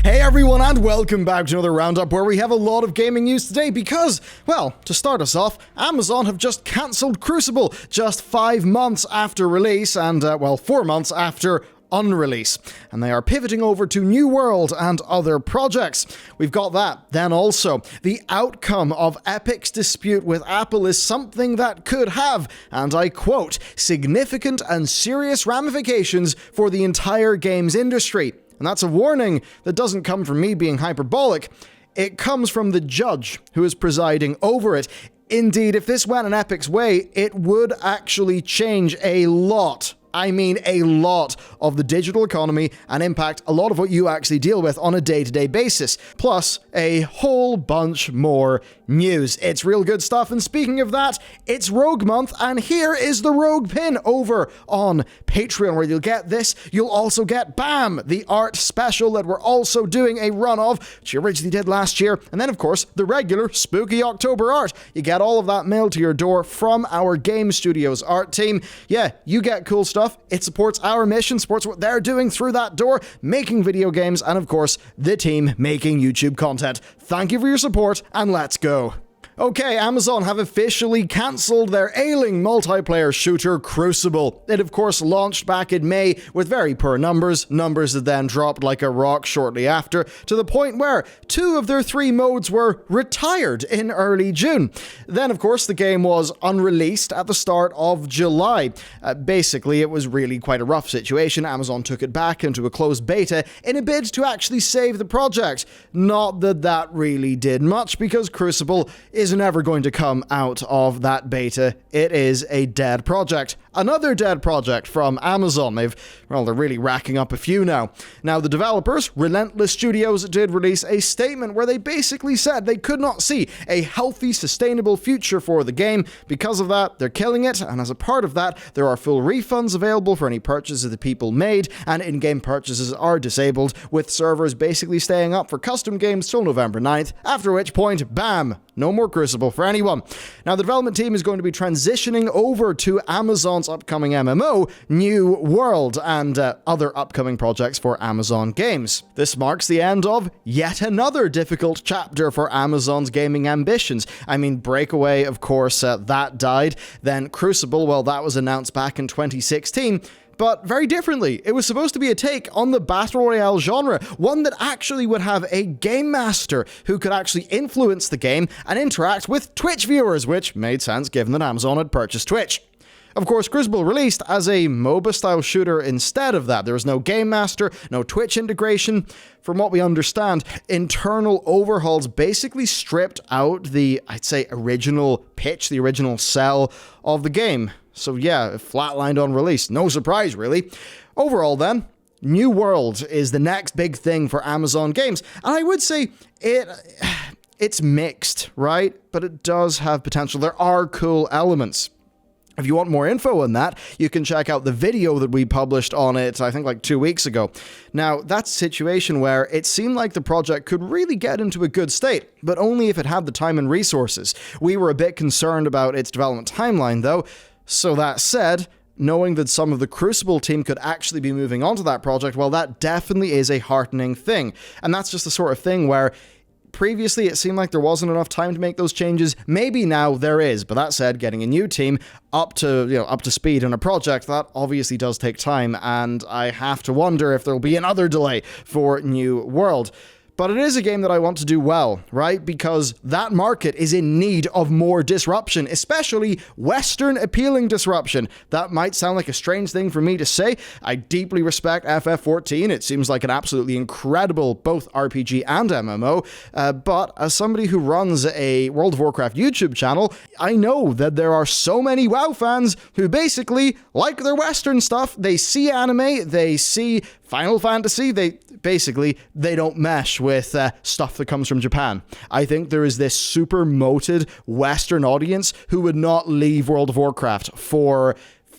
Hey everyone, and welcome back to another roundup where we have a lot of gaming news today because, well, to start us off, Amazon have just cancelled Crucible just 5 months after release and, 4 months after unrelease, and they are pivoting over to New World and other projects. We've got that. Then also, the outcome of Epic's dispute with Apple is something that could have, and I quote, significant and serious ramifications for the entire games industry. And that's a warning that doesn't come from me being hyperbolic. It comes from the judge who is presiding over it. Indeed, if this went in Epic's way, it would actually change a lot. I mean a lot of the digital economy and impact a lot of what you actually deal with on a day-to-day basis, plus a whole bunch more news. It's real good stuff, and speaking of that, it's Rogue Month, and here is the Rogue pin over on Patreon, where you'll get this. You'll also get BAM, the art special that we're also doing a run of, which you originally did last year, and then of course the regular spooky October art. You get all of that mailed to your door from our Game Studios art team. Yeah, you get cool stuff. It supports our mission, supports what they're doing through that door, making video games, and of course, the team making YouTube content. Thank you for your support, and let's go. Okay, Amazon have officially cancelled their ailing multiplayer shooter Crucible. It of course launched back in May with very poor numbers that then dropped like a rock shortly after, to the point where 2 of their 3 modes were retired in early June. Then of course the game was unreleased at the start of July. Basically it was really quite a rough situation. Amazon took it back into a closed beta in a bid to actually save the project. Not that that really did much, because Crucible is never going to come out of that beta. It is a dead project. Another dead project from Amazon. They're really racking up a few now. Now, the developers, Relentless Studios, did release a statement where they basically said they could not see a healthy, sustainable future for the game. Because of that, they're killing it, and as a part of that, there are full refunds available for any purchases that people made, and in-game purchases are disabled, with servers basically staying up for custom games till November 9th, after which point, bam, no more Crucible for anyone. Now, the development team is going to be transitioning over to Amazon's upcoming MMO, New World, and other upcoming projects for Amazon games. This marks the end of yet another difficult chapter for Amazon's gaming ambitions. I mean, Breakaway, of course, that died. Then Crucible, well, that was announced back in 2016. But very differently. It was supposed to be a take on the Battle Royale genre, one that actually would have a game master who could actually influence the game and interact with Twitch viewers, which made sense given that Amazon had purchased Twitch. Of course, Crucible released as a MOBA-style shooter instead of that. There was no game master, no Twitch integration. From what we understand, internal overhauls basically stripped out the, I'd say, original pitch, the original sell of the game. So yeah, it flatlined on release. No surprise, really. Overall then, New World is the next big thing for Amazon games. And I would say it's mixed, right? But it does have potential. There are cool elements. If you want more info on that, you can check out the video that we published on it, I think like 2 weeks ago. Now, that's a situation where it seemed like the project could really get into a good state, but only if it had the time and resources. We were a bit concerned about its development timeline, though. So that said, knowing that some of the Crucible team could actually be moving on to that project, well, that definitely is a heartening thing. And that's just the sort of thing where previously it seemed like there wasn't enough time to make those changes. Maybe now there is, but that said, getting a new team up to speed on a project, that obviously does take time, and I have to wonder if there'll be another delay for New World. But it is a game that I want to do well, right? Because that market is in need of more disruption, especially Western-appealing disruption. That might sound like a strange thing for me to say. I deeply respect FF14. It seems like an absolutely incredible both RPG and MMO. But as somebody who runs a World of Warcraft YouTube channel, I know that there are so many WoW fans who basically like their Western stuff. They see anime, they see Final Fantasy, they don't mesh with stuff that comes from Japan. I think there is this super moated Western audience who would not leave World of Warcraft for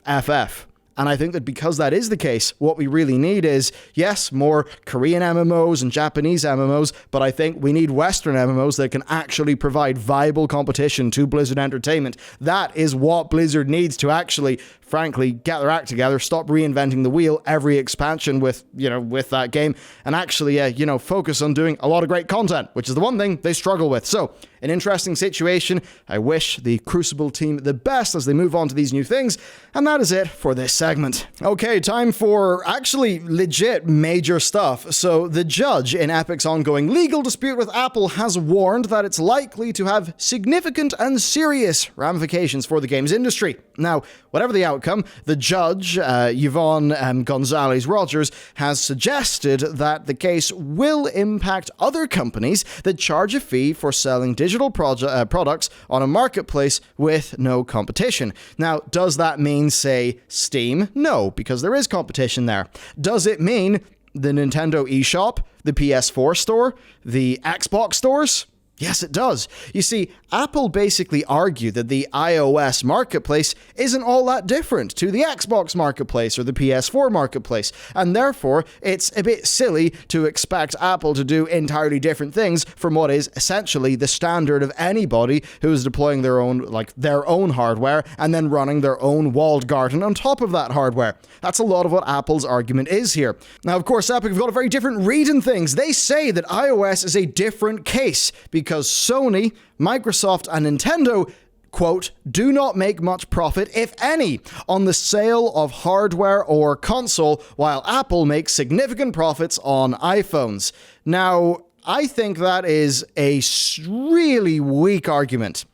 FF. And I think that because that is the case, what we really need is, yes, more Korean MMOs and Japanese MMOs, but I think we need Western MMOs that can actually provide viable competition to Blizzard Entertainment. That is what Blizzard needs to actually frankly, get their act together, stop reinventing the wheel every expansion with that game, and actually, focus on doing a lot of great content, which is the one thing they struggle with. So, an interesting situation. I wish the Crucible team the best as they move on to these new things, and that is it for this segment. Okay, time for actually legit major stuff. So, the judge in Epic's ongoing legal dispute with Apple has warned that it's likely to have significant and serious ramifications for the games industry. Now, whatever the outcome, the judge, Yvonne Gonzalez-Rogers, has suggested that the case will impact other companies that charge a fee for selling digital products on a marketplace with no competition. Now, does that mean, say, Steam? No, because there is competition there. Does it mean the Nintendo eShop, the PS4 store, the Xbox stores? Yes, it does. You see, Apple basically argued that the iOS marketplace isn't all that different to the Xbox marketplace or the PS4 marketplace, and therefore it's a bit silly to expect Apple to do entirely different things from what is essentially the standard of anybody who is deploying their own hardware and then running their own walled garden on top of that hardware. That's a lot of what Apple's argument is here. Now, of course, Epic have got a very different read in things. They say that iOS is a different case because Sony, Microsoft, and Nintendo, quote, do not make much profit, if any, on the sale of hardware or console, while Apple makes significant profits on iPhones. Now, I think that is a really weak argument.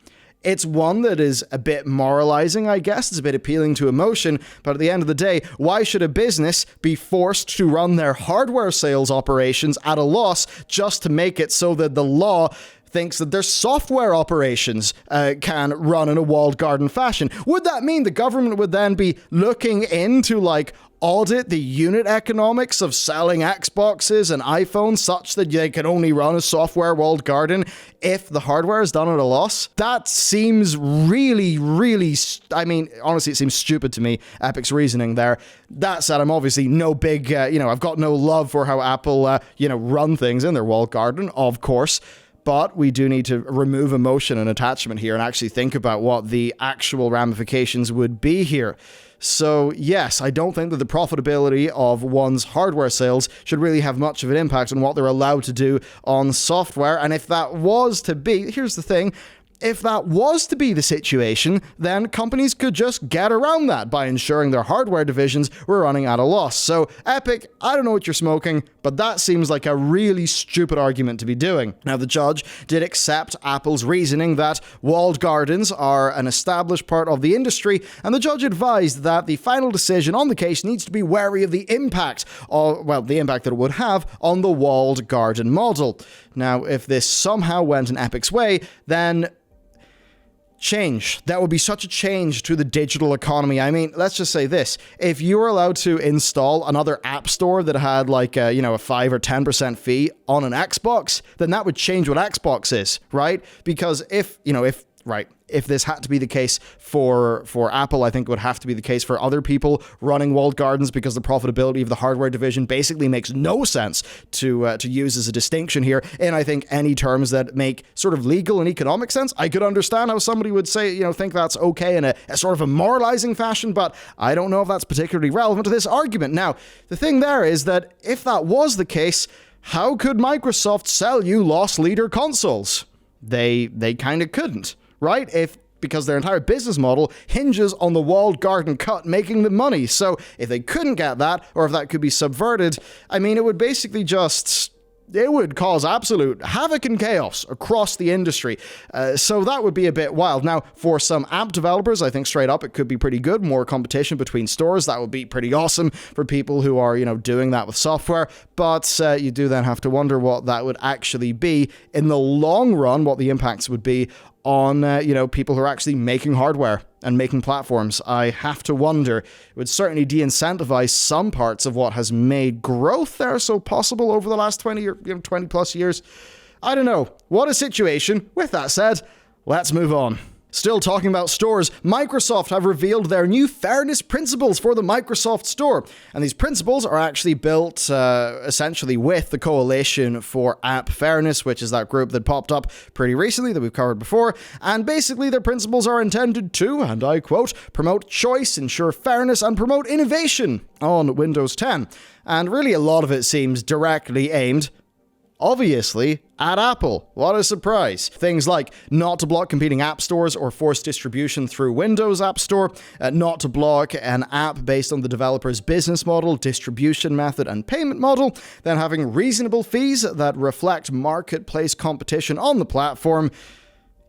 It's one that is a bit moralizing, I guess. It's a bit appealing to emotion, but at the end of the day, why should a business be forced to run their hardware sales operations at a loss just to make it so that the law thinks that their software operations can run in a walled garden fashion? Would that mean the government would then be looking into, audit the unit economics of selling Xboxes and iPhones such that they can only run a software walled garden if the hardware is done at a loss? That seems really, honestly, it seems stupid to me, Epic's reasoning there. That said, I'm obviously no big, I've got no love for how Apple, run things in their walled garden, of course. But we do need to remove emotion and attachment here and actually think about what the actual ramifications would be here. So yes, I don't think that the profitability of one's hardware sales should really have much of an impact on what they're allowed to do on software. And if that was to be, here's the thing, if that was to be the situation, then companies could just get around that by ensuring their hardware divisions were running at a loss. So, Epic, I don't know what you're smoking, but that seems like a really stupid argument to be doing. Now, the judge did accept Apple's reasoning that walled gardens are an established part of the industry, and the judge advised that the final decision on the case needs to be wary of the impact that it would have on the walled garden model. Now, if this somehow went in Epic's way, then change. That would be such a change to the digital economy. I mean, let's just say this. If you were allowed to install another app store that had a 5 or 10% fee on an Xbox, then that would change what Xbox is, right? Because if this had to be the case for Apple, I think it would have to be the case for other people running walled gardens, because the profitability of the hardware division basically makes no sense to use as a distinction here in, I think, any terms that make sort of legal and economic sense. I could understand how somebody would say, think that's okay in a sort of a moralizing fashion, but I don't know if that's particularly relevant to this argument. Now, the thing there is that if that was the case, how could Microsoft sell you loss leader consoles? They kind of couldn't. Right? Because their entire business model hinges on the walled garden cut making the money. So if they couldn't get that, or if that could be subverted, I mean, it would basically it would cause absolute havoc and chaos across the industry. So that would be a bit wild. Now, for some app developers, I think straight up it could be pretty good. More competition between stores. That would be pretty awesome for people who are, doing that with software. But you do then have to wonder what that would actually be in the long run, what the impacts would be on, people who are actually making hardware and making platforms. I have to wonder. It would certainly de-incentivize some parts of what has made growth there so possible over the last 20 plus years. I don't know. What a situation. With that said, let's move on. Still talking about stores, Microsoft have revealed their new fairness principles for the Microsoft Store. And these principles are actually built essentially with the Coalition for App Fairness, which is that group that popped up pretty recently that we've covered before. And basically their principles are intended to, and I quote, promote choice, ensure fairness, and promote innovation on Windows 10. And really a lot of it seems directly aimed, obviously, at Apple. What a surprise. Things like not to block competing app stores or force distribution through Windows App Store, not to block an app based on the developer's business model, distribution method, and payment model, then having reasonable fees that reflect marketplace competition on the platform.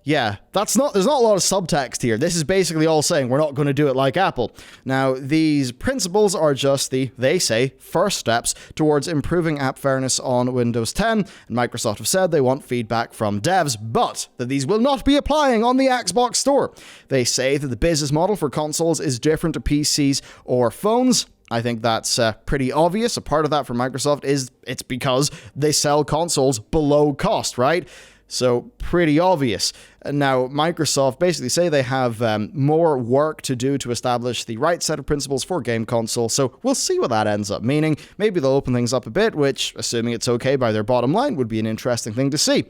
Yeah, there's not a lot of subtext here. This is basically all saying we're not going to do it like Apple. Now, these principles are just they say, first steps towards improving app fairness on Windows 10. And Microsoft have said they want feedback from devs, but that these will not be applying on the Xbox Store. They say that the business model for consoles is different to PCs or phones. I think that's pretty obvious. A part of that for Microsoft is it's because they sell consoles below cost, right? So pretty obvious. Now, Microsoft basically say they have more work to do to establish the right set of principles for game consoles, so we'll see what that ends up meaning. Maybe they'll open things up a bit, which, assuming it's okay by their bottom line, would be an interesting thing to see.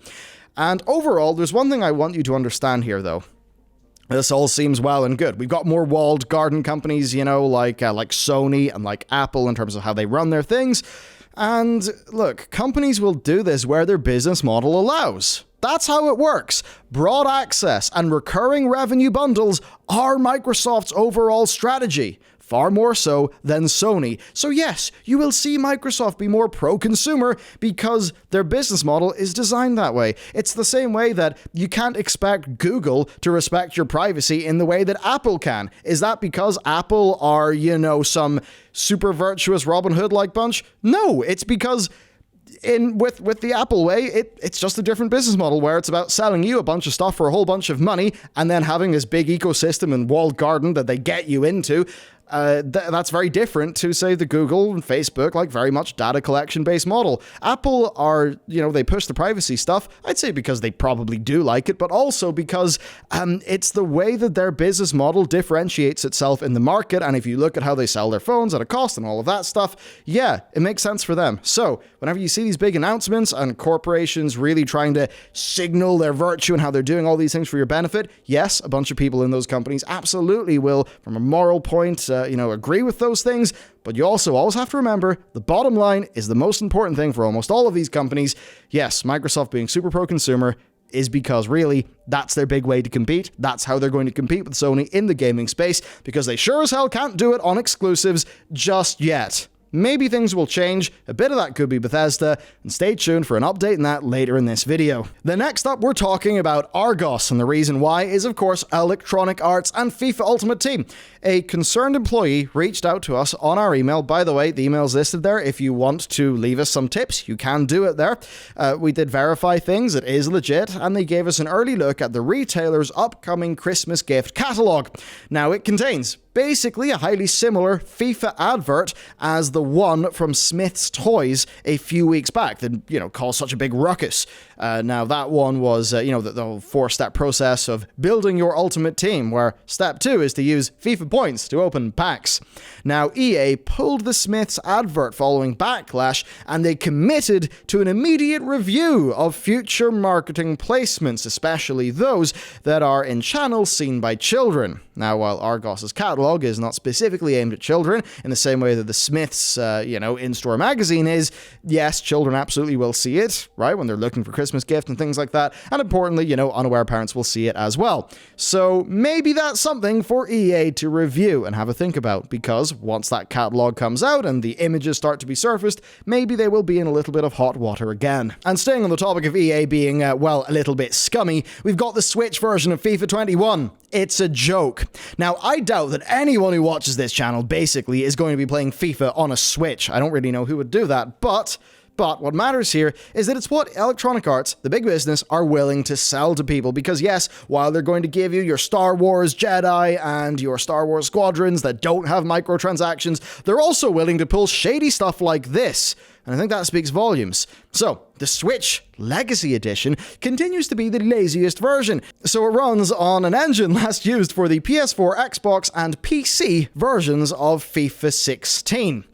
And overall, there's one thing I want you to understand here, though. This all seems well and good. We've got more walled garden companies, you know, like Sony and like Apple in terms of how they run their things. And look, companies will do this where their business model allows. That's how it works. Broad access and recurring revenue bundles are Microsoft's overall strategy, far more so than Sony. So yes, you will see Microsoft be more pro-consumer because their business model is designed that way. It's the same way that you can't expect Google to respect your privacy in the way that Apple can. Is that because Apple are, you know, some super virtuous Robin Hood-like bunch? No, it's because with the Apple way, it's just a different business model where it's about selling you a bunch of stuff for a whole bunch of money and then having this big ecosystem and walled garden that they get you into. That's very different to, say, the Google and Facebook, like very much data collection based model. Apple are, you know, they push the privacy stuff, I'd say because they probably do like it, but also because it's the way that their business model differentiates itself in the market. And if you look at how they sell their phones at a cost and all of that stuff, yeah, it makes sense for them. So whenever you see these big announcements and corporations really trying to signal their virtue and how they're doing all these things for your benefit, yes, a bunch of people in those companies absolutely will, from a moral point, agree with those things, but you also always have to remember the bottom line is the most important thing for almost all of these companies. Yes, Microsoft being super pro-consumer is because really that's their big way to compete. That's how they're going to compete with Sony in the gaming space, because they sure as hell can't do it on exclusives just yet. Maybe things will change, a bit of that could be Bethesda, and stay tuned for an update on that later in this video. Then next up, we're talking about Argos, and the reason why is, of course, Electronic Arts and FIFA Ultimate Team. A concerned employee reached out to us on our email. By the way, the email's listed there. If you want to leave us some tips, you can do it there. We did verify things, it is legit, and they gave us an early look at the retailer's upcoming Christmas gift catalog. Now, it contains basically a highly similar FIFA advert as the one from Smith's Toys a few weeks back that, caused such a big ruckus. Now, that one was, the four-step process of building your ultimate team, where step 2 is to use FIFA points to open packs. Now, EA pulled the Smiths advert following backlash, and they committed to an immediate review of future marketing placements, especially those that are in channels seen by children. Now, while Argos's catalog is not specifically aimed at children, in the same way that the Smiths, in-store magazine is, yes, children absolutely will see it, right, when they're looking for Christmas gift and things like that, and importantly, unaware parents will see it as well. So maybe that's something for EA to review and have a think about, because once that catalog comes out and the images start to be surfaced, maybe they will be in a little bit of hot water again. And staying on the topic of EA being, a little bit scummy, we've got the Switch version of FIFA 21. It's a joke. Now, I doubt that anyone who watches this channel basically is going to be playing FIFA on a Switch. I don't really know who would do that, but what matters here is that it's what Electronic Arts, the big business, are willing to sell to people. Because yes, while they're going to give you your Star Wars Jedi and your Star Wars Squadrons that don't have microtransactions, they're also willing to pull shady stuff like this. and I think that speaks volumes. So, the Switch Legacy Edition continues to be the laziest version, so it runs on an engine last used for the PS4, Xbox, and PC versions of FIFA 16.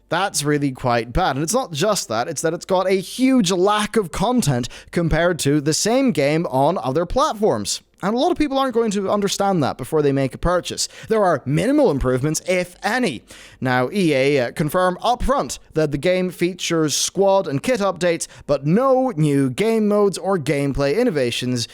That's really quite bad. And it's not just that, it's that it's got a huge lack of content compared to the same game on other platforms. And a lot of people aren't going to understand that before they make a purchase. There are minimal improvements, if any. Now, EA confirm upfront that the game features squad and kit updates, but no new game modes or gameplay innovations,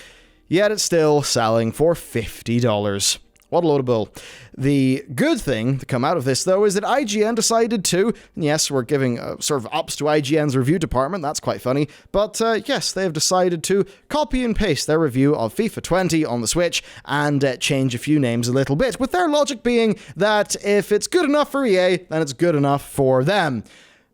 yet it's still selling for $50. What a load of bull. The good thing to come out of this, though, is that IGN decided to, and yes, we're giving sort of ups to IGN's review department, that's quite funny, but yes, they have decided to copy and paste their review of FIFA 20 on the Switch and change a few names a little bit, with their logic being that if it's good enough for EA, then it's good enough for them.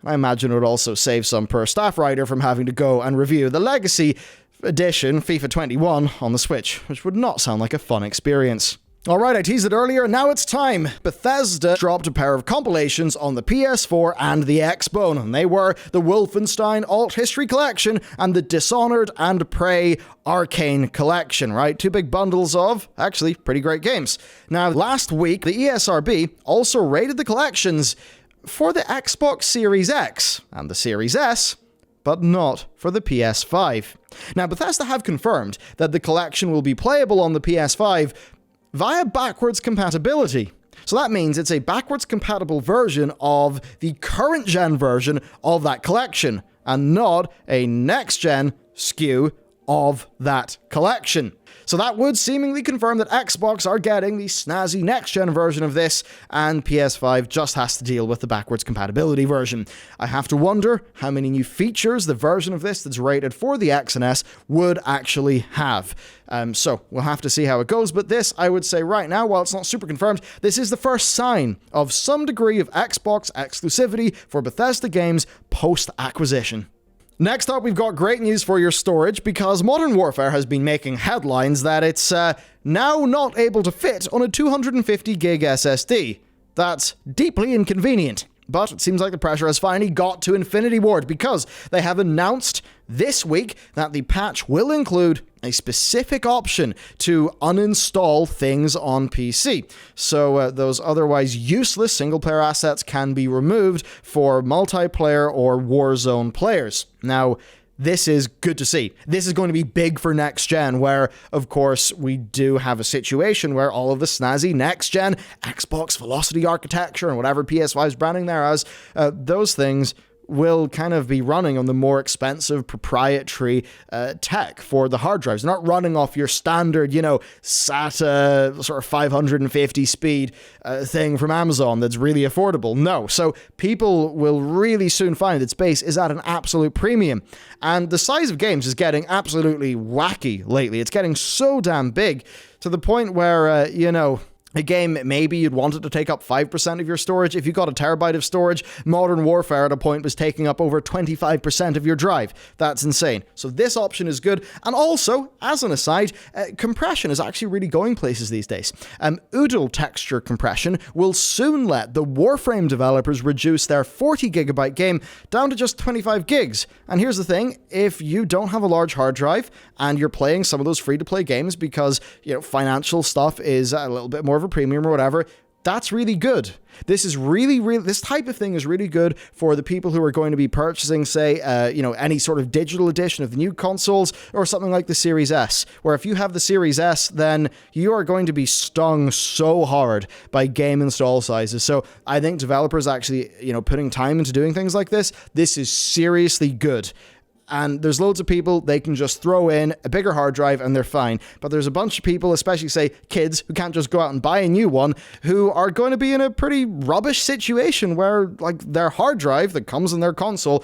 I imagine it would also save some per staff writer from having to go and review the Legacy Edition, FIFA 21, on the Switch, which would not sound like a fun experience. Alright, I teased it earlier, now it's time. Bethesda dropped a pair of compilations on the PS4 and the Xbone, and they were the Wolfenstein Alt History Collection and the Dishonored and Prey Arcane Collection, right? Two big bundles of, actually, pretty great games. Now, last week, the ESRB also rated the collections for the Xbox Series X and the Series S, but not for the PS5. Now, Bethesda have confirmed that the collection will be playable on the PS5 via backwards compatibility. So that means it's a backwards compatible version of the current gen version of that collection, and not a next gen SKU of that collection. So that would seemingly confirm that Xbox are getting the snazzy next-gen version of this, and PS5 just has to deal with the backwards compatibility version. I have to wonder how many new features the version of this that's rated for the X and S would actually have. So we'll have to see how it goes, but this, I would say right now, while it's not super confirmed, this is the first sign of some degree of Xbox exclusivity for Bethesda games post-acquisition. Next up, we've got great news for your storage, because Modern Warfare has been making headlines that it's now not able to fit on a 250 gig SSD. That's deeply inconvenient. But it seems like the pressure has finally got to Infinity Ward, because they have announced this week that the patch will include a specific option to uninstall things on PC. So those otherwise useless single-player assets can be removed for multiplayer or Warzone players. Now, this is good to see. This is going to be big for next gen, where, of course, we do have a situation where all of the snazzy next gen Xbox Velocity architecture and whatever PS5's branding there as, those things will kind of be running on the more expensive proprietary tech for the hard drives. They're not running off your standard, SATA sort of 550 speed thing from Amazon that's really affordable. No. So people will really soon find that space is at an absolute premium. And the size of games is getting absolutely wacky lately. It's getting so damn big to the point where, a game, maybe you'd want it to take up 5% of your storage. If you got a terabyte of storage, Modern Warfare at a point was taking up over 25% of your drive. That's insane. So this option is good. And also, as an aside, compression is actually really going places these days. Oodle texture compression will soon let the Warframe developers reduce their 40 gigabyte game down to just 25 gigs. And here's the thing, if you don't have a large hard drive and you're playing some of those free-to-play games because, financial stuff is a little bit more of a premium or whatever, that's really good. This is this type of thing is really good for the people who are going to be purchasing, say, any sort of digital edition of the new consoles or something like the Series S, where if you have the Series S, then you are going to be stung so hard by game install sizes. So I think developers actually, putting time into doing things like this is seriously good. And there's loads of people, they can just throw in a bigger hard drive and they're fine. But there's a bunch of people, especially, say, kids, who can't just go out and buy a new one, who are going to be in a pretty rubbish situation where, their hard drive that comes in their console,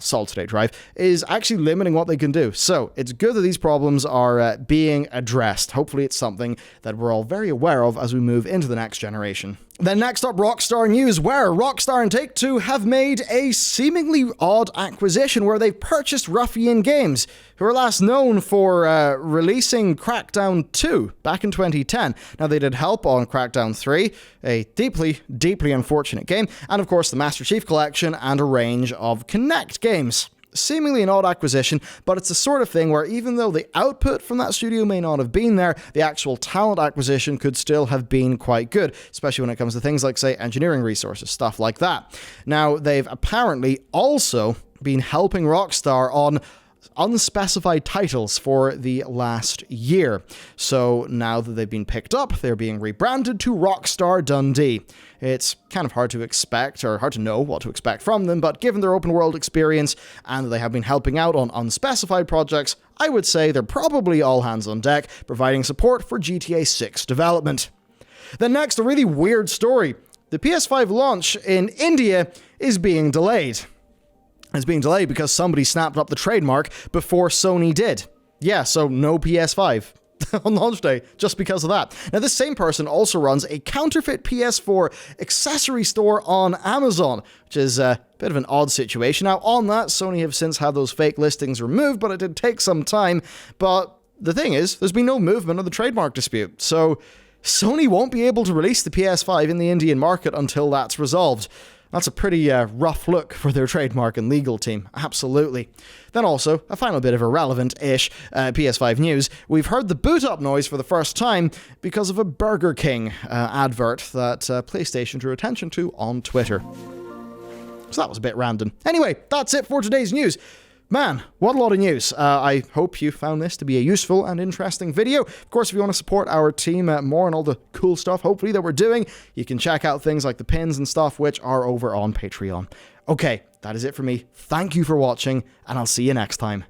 solid-state drive, is actually limiting what they can do. So it's good that these problems are being addressed. Hopefully it's something that we're all very aware of as we move into the next generation. Then next up, Rockstar news, where Rockstar and Take-Two have made a seemingly odd acquisition where they've purchased Ruffian Games, who are last known for releasing Crackdown 2 back in 2010. Now, they did help on Crackdown 3, a deeply, deeply unfortunate game, and of course the Master Chief Collection and a range of Kinect games. Seemingly an odd acquisition, but it's the sort of thing where even though the output from that studio may not have been there, the actual talent acquisition could still have been quite good, especially when it comes to things like, say, engineering resources, stuff like that. Now, they've apparently also been helping Rockstar on unspecified titles for the last year. So now that they've been picked up, they're being rebranded to Rockstar Dundee. It's kind of hard to expect, or hard to know what to expect from them, but given their open world experience and that they have been helping out on unspecified projects, I would say they're probably all hands on deck, providing support for GTA 6 development. Then next, a really weird story. The PS5 launch in India is being delayed. It's being delayed because somebody snapped up the trademark before Sony did. Yeah, so no PS5 on launch day, just because of that. Now, this same person also runs a counterfeit PS4 accessory store on Amazon, which is a bit of an odd situation. Now, on that, Sony have since had those fake listings removed, but it did take some time. But the thing is, there's been no movement of the trademark dispute, so Sony won't be able to release the PS5 in the Indian market until that's resolved. That's a pretty rough look for their trademark and legal team, absolutely. Then also, a final bit of irrelevant-ish PS5 news. We've heard the boot-up noise for the first time because of a Burger King advert that PlayStation drew attention to on Twitter. So that was a bit random. Anyway, that's it for today's news. Man, what a lot of news. I hope you found this to be a useful and interesting video. Of course, if you want to support our team more and all the cool stuff, hopefully, that we're doing, you can check out things like the pins and stuff, which are over on Patreon. Okay, that is it for me. Thank you for watching, and I'll see you next time.